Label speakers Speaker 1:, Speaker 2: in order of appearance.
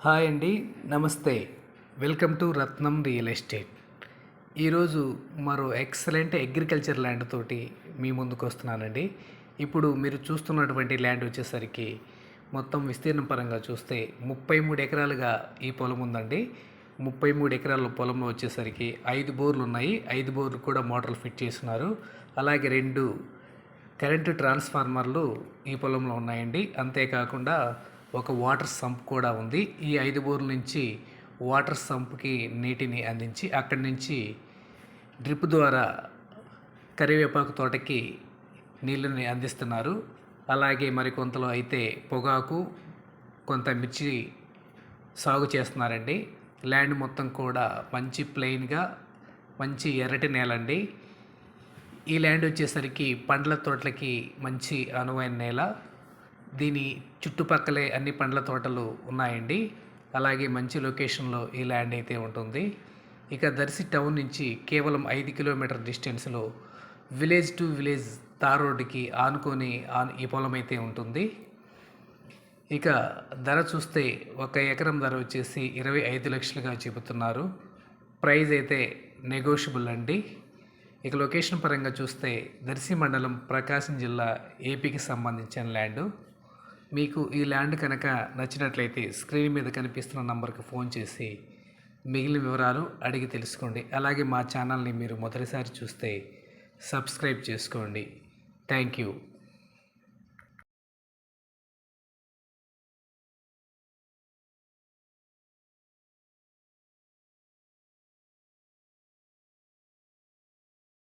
Speaker 1: Hi అండి, నమస్తే. Welcome to Ratnam real estate. ఈరోజు మరో ఎక్సలెంట్ అగ్రికల్చర్ ల్యాండ్ తోటి మీ ముందుకు వస్తున్నానండి. ఇప్పుడు మీరు చూస్తున్నటువంటి ల్యాండ్ వచ్చేసరికి మొత్తం విస్తీర్ణం పరంగా చూస్తే 33 ఎకరాలుగా ఈ పొలం ఉందండి. 33 ఎకరాల పొలంలో వచ్చేసరికి 5 బోర్లు ఉన్నాయి. 5 బోర్లు కూడా మోటార్లు ఫిట్ చేస్తున్నారు. అలాగే 2 కరెంటు ట్రాన్స్ఫార్మర్లు ఈ పొలంలో ఉన్నాయండి. అంతేకాకుండా ఒక వాటర్ సంప్ కూడా ఉంది. ఈ 5 బోర్ల నుంచి వాటర్ సంప్కి నీటిని అందించి అక్కడి నుంచి డ్రిప్ ద్వారా కరివేపాకు తోటకి నీళ్ళని అందిస్తున్నారు. అలాగే మరికొంతలో అయితే పొగాకు, కొంత మిర్చి సాగు చేస్తున్నారండి. ల్యాండ్ మొత్తం కూడా మంచి ప్లెయిన్గా మంచి ఎర్రటి నేల అండి. ఈ ల్యాండ్ వచ్చేసరికి పండ్ల తోటలకి మంచి అనువైన నేల. దీని చుట్టుపక్కలే అన్ని పండ్ల తోటలు ఉన్నాయండి. అలాగే మంచి లొకేషన్లో ఈ ల్యాండ్ అయితే ఉంటుంది. ఇక దర్శి టౌన్ నుంచి కేవలం 5 కిలోమీటర్ డిస్టెన్స్లో విలేజ్ టు విలేజ్ తార్ రోడ్డుకి ఆనుకొని ఈ పొలం అయితే ఉంటుంది. ఇక ధర చూస్తే 1 ఎకరం ధర వచ్చేసి 25 లక్షలుగా చెబుతున్నారు. ప్రైస్ అయితే నెగోషియబుల్ అండి. ఇక లొకేషన్ పరంగా చూస్తే దర్శి మండలం, ప్రకాశం జిల్లా, ఏపీకి సంబంధించిన ల్యాండు. మీకు ఈ ల్యాండ్ కనుక నచ్చినట్లయితే స్క్రీన్ మీద కనిపిస్తున్న నంబర్కి ఫోన్ చేసి మిగిలిన వివరాలు అడిగి తెలుసుకోండి. అలాగే మా ఛానల్ని మీరు మొదటిసారి చూస్తే సబ్స్క్రైబ్ చేసుకోండి. Thank you.